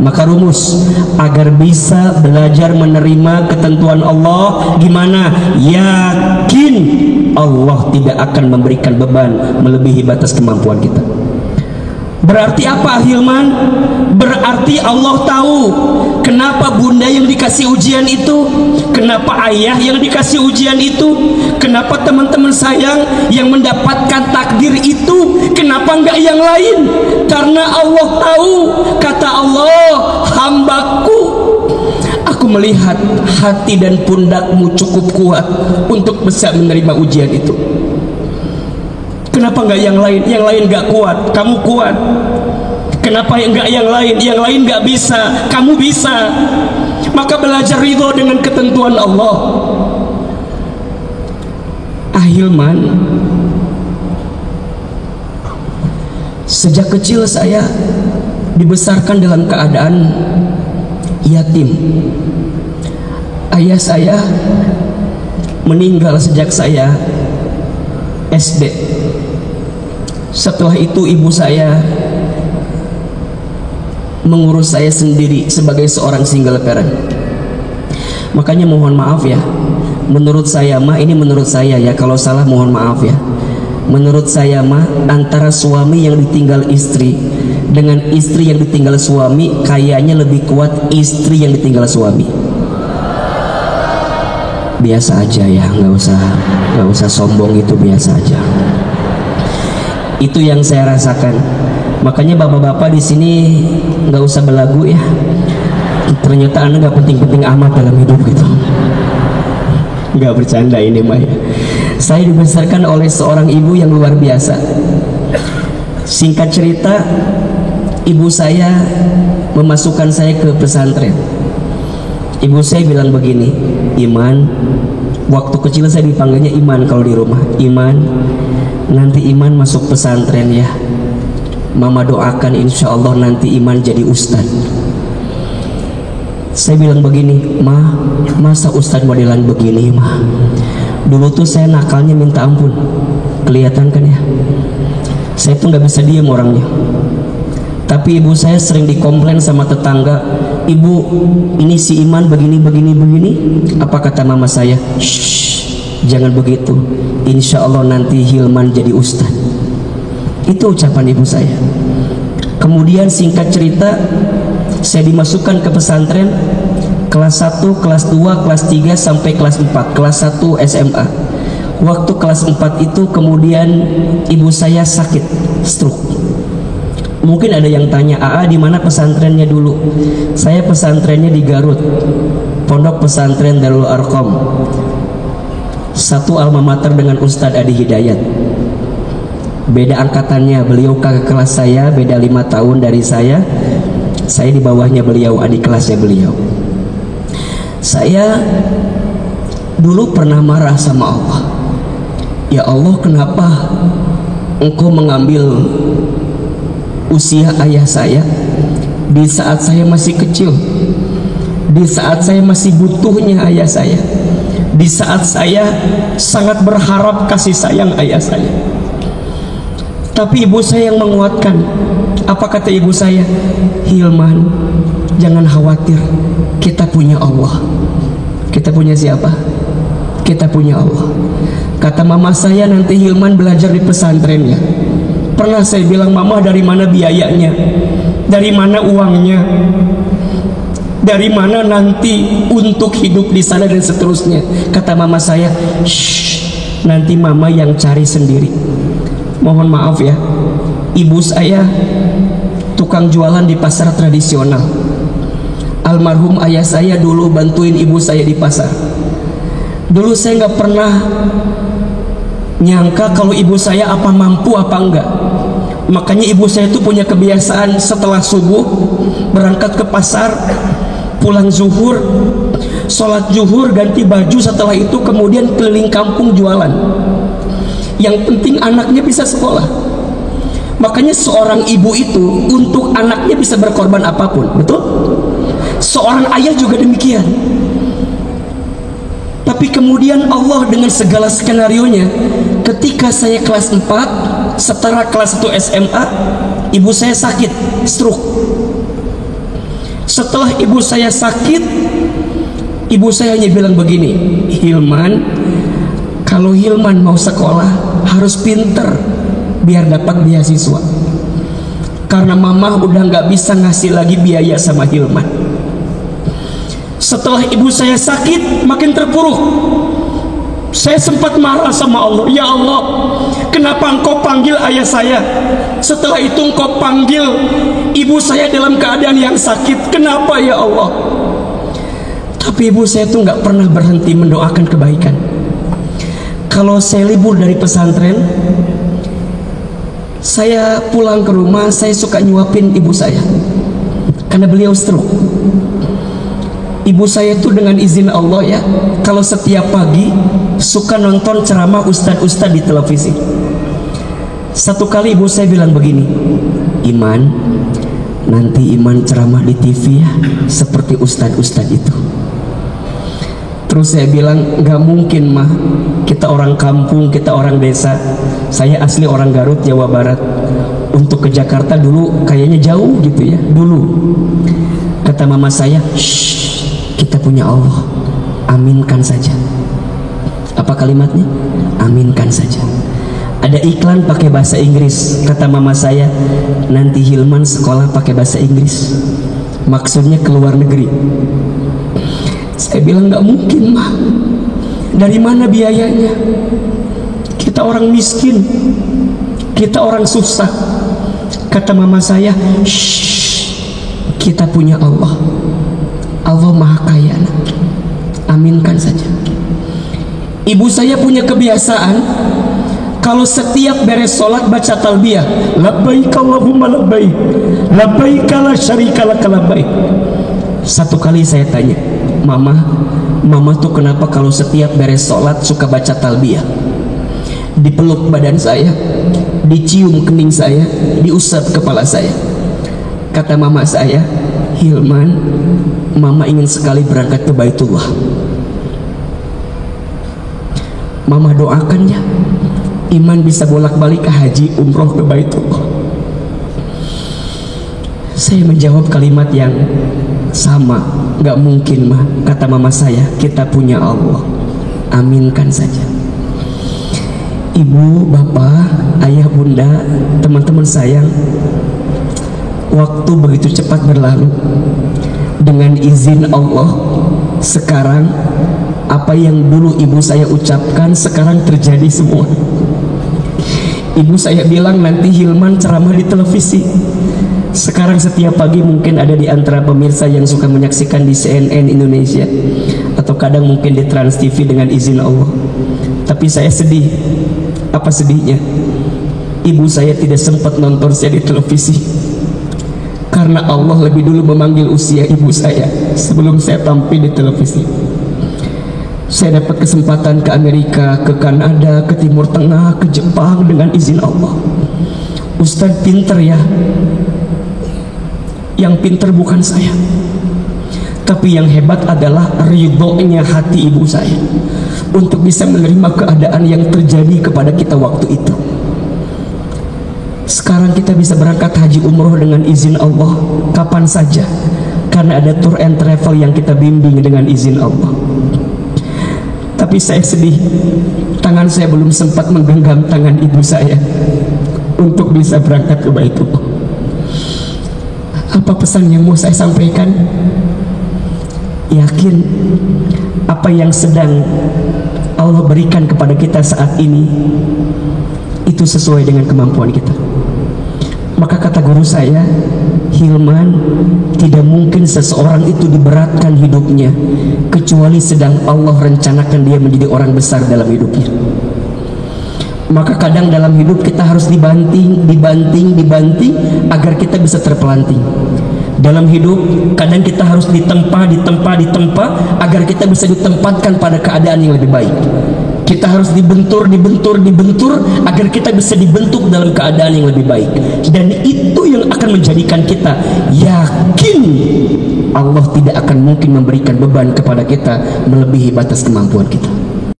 Maka rumus agar bisa belajar menerima ketentuan Allah gimana? Yakin Allah tidak akan memberikan beban melebihi batas kemampuan kita. Berarti apa Hilman? Berarti Allah tahu kenapa bunda yang dikasih ujian itu, kenapa ayah yang dikasih ujian itu, kenapa teman-teman sayang yang mendapatkan takdir itu, kenapa enggak yang lain? Karena Allah tahu, kata Allah, hambaku, aku melihat hati dan pundakmu cukup kuat untuk bisa menerima ujian itu. Kenapa enggak yang lain? Yang lain enggak kuat, kamu kuat. Kenapa enggak yang lain? Yang lain enggak bisa, kamu bisa. Maka belajar ridho dengan ketentuan Allah. Hilman, sejak kecil saya dibesarkan dalam keadaan yatim. Ayah saya meninggal sejak saya SD. Setelah itu ibu saya mengurus saya sendiri sebagai seorang single parent. Makanya mohon maaf ya, menurut saya mah, ini menurut saya ya, kalau salah mohon maaf ya. Menurut saya mah, antara suami yang ditinggal istri dengan istri yang ditinggal suami, kayaknya lebih kuat istri yang ditinggal suami. Biasa aja ya, nggak usah sombong, itu biasa aja. Itu yang saya rasakan. Makanya bapak-bapak di sini nggak usah belagu ya. Ternyata anda nggak penting-penting amat dalam hidup gitu. Nggak bercanda ini mah ya. Saya dibesarkan oleh seorang ibu yang luar biasa. Singkat cerita, ibu saya memasukkan saya ke pesantren. Ibu saya bilang begini, Iman, waktu kecil saya dipanggilnya Iman kalau di rumah. Iman, nanti Iman masuk pesantren ya. Mama doakan insya Allah nanti Iman jadi ustad. Saya bilang begini, Ma, masa ustad modelan begini, Ma? Dulu tuh saya nakalnya minta ampun. Kelihatan kan ya? Saya tuh nggak bisa diam orangnya. Tapi ibu saya sering dikomplain sama tetangga, Ibu, ini si Iman begini. Apa kata mama saya? Shh, jangan begitu. Insya Allah nanti Hilman jadi ustad. Itu ucapan ibu saya. Kemudian singkat cerita, saya dimasukkan ke pesantren kelas 1, kelas 2, kelas 3 sampai kelas 4, kelas 1 SMA. Waktu kelas 4 itu kemudian ibu saya sakit stroke. Mungkin ada yang tanya, Aa di mana pesantrennya dulu? Saya pesantrennya di Garut, Pondok Pesantren Darul Arqam, satu alma mater dengan Ustadz Adi Hidayat. Beda angkatannya, beliau kakak kelas saya, beda 5 tahun dari saya di bawahnya beliau, adik kelasnya beliau. Saya dulu pernah marah sama Allah. Ya Allah, kenapa Engkau mengambil usia ayah saya di saat saya masih kecil, di saat saya masih butuhnya ayah saya, di saat saya sangat berharap kasih sayang ayah saya. Tapi ibu saya yang menguatkan. Apa kata ibu saya? Hilman, jangan khawatir, kita punya Allah. Kita punya siapa? Kita punya Allah. Kata mama saya, nanti Hilman belajar di pesantren ya. Pernah saya bilang, Mama, dari mana biayanya? Dari mana uangnya? Dari mana nanti untuk hidup di sana dan seterusnya? Kata mama saya, shh, nanti mama yang cari sendiri. Mohon maaf ya, ibu saya tukang jualan di pasar tradisional. Almarhum ayah saya dulu bantuin ibu saya di pasar. Dulu saya nggak pernah nyangka kalau ibu saya apa mampu apa enggak. Makanya ibu saya itu punya kebiasaan setelah subuh berangkat ke pasar, pulang zuhur, sholat zuhur, ganti baju, setelah itu kemudian keliling kampung jualan. Yang penting anaknya bisa sekolah. Makanya seorang ibu itu untuk anaknya bisa berkorban apapun, betul? Seorang ayah juga demikian. Tapi kemudian Allah dengan segala skenarionya, ketika saya kelas 4, setara kelas 1 SMA, ibu saya sakit stroke. Setelah ibu saya sakit, ibu saya hanya bilang begini, Hilman, kalau Hilman mau sekolah harus pinter biar dapat beasiswa, karena mama udah nggak bisa ngasih lagi biaya sama Hilman. Setelah ibu saya sakit, makin terpuruk. Saya sempat marah sama Allah, ya Allah, kenapa engkau panggil ayah saya, setelah itu engkau panggil ibu saya dalam keadaan yang sakit, kenapa ya Allah? Tapi ibu saya tuh nggak pernah berhenti mendoakan kebaikan. Kalau saya libur dari pesantren, saya pulang ke rumah, saya suka nyuapin ibu saya karena beliau stroke. Ibu saya tuh dengan izin Allah ya, kalau setiap pagi suka nonton ceramah ustadz-ustadz di televisi. Satu kali ibu saya bilang begini, Iman, nanti Iman ceramah di TV ya, seperti ustadz-ustadz itu. Terus saya bilang, gak mungkin mah, kita orang kampung, kita orang desa. Saya asli orang Garut, Jawa Barat. Untuk ke Jakarta dulu kayaknya jauh gitu ya, dulu. Kata mama saya, shh, kita punya Allah, aminkan saja. Apa kalimatnya? Aminkan saja. Ada iklan pakai bahasa Inggris. Kata mama saya, nanti Hilman sekolah pakai bahasa Inggris, maksudnya ke luar negeri. Saya bilang gak mungkin mah, dari mana biayanya? Kita orang miskin, kita orang susah. Kata mama saya, shh, kita punya Allah, Allah maha kaya, aminkan saja. Ibu saya punya kebiasaan, kalau setiap beres sholat baca talbiyah, labbaik Allahumma labbaik, labbaik la syarika lak labbaik. Satu kali saya tanya, Mama tuh kenapa kalau setiap beres sholat suka baca talbiyah? Dipeluk badan saya, dicium kening saya, diusap kepala saya. Kata mama saya, Hilman, mama ingin sekali berangkat ke Baitullah. Mama doakan ya, Iman bisa bolak-balik ke haji umroh ke Baitullah. Saya menjawab kalimat yang sama, gak mungkin mah. Kata mama saya, kita punya Allah, aminkan saja. Ibu, bapak, ayah, bunda, teman-teman sayang, waktu begitu cepat berlalu. Dengan izin Allah, sekarang apa yang dulu ibu saya ucapkan sekarang terjadi semua. Ibu saya bilang nanti Hilman ceramah di televisi. Sekarang setiap pagi mungkin ada di antara pemirsa yang suka menyaksikan di CNN Indonesia, atau kadang mungkin di Trans TV dengan izin Allah. Tapi saya sedih. Apa sedihnya? Ibu saya tidak sempat nonton saya di televisi, karena Allah lebih dulu memanggil usia ibu saya sebelum saya tampil di televisi. Saya dapat kesempatan ke Amerika, ke Kanada, ke Timur Tengah, ke Jepang dengan izin Allah. Ustadz pinter ya. Yang pinter bukan saya, tapi yang hebat adalah ridhonya hati ibu saya untuk bisa menerima keadaan yang terjadi kepada kita waktu itu. Sekarang kita bisa berangkat haji umroh dengan izin Allah kapan saja, karena ada tour and travel yang kita bimbing dengan izin Allah. Tapi saya sedih, tangan saya belum sempat menggenggam tangan ibu saya untuk bisa berangkat ke Baitullah. Apa pesan yang mau saya sampaikan? Yakin apa yang sedang Allah berikan kepada kita saat ini itu sesuai dengan kemampuan kita. Maka kata guru saya, Hilman, tidak mungkin seseorang itu diberatkan hidupnya kecuali sedang Allah rencanakan dia menjadi orang besar dalam hidupnya. Maka kadang dalam hidup kita harus dibanting agar kita bisa terpelanting. Dalam hidup kadang kita harus ditempa agar kita bisa ditempatkan pada keadaan yang lebih baik. Kita harus dibentur agar kita bisa dibentuk dalam keadaan yang lebih baik. Dan itu yang akan menjadikan kita yakin Allah tidak akan mungkin memberikan beban kepada kita melebihi batas kemampuan kita.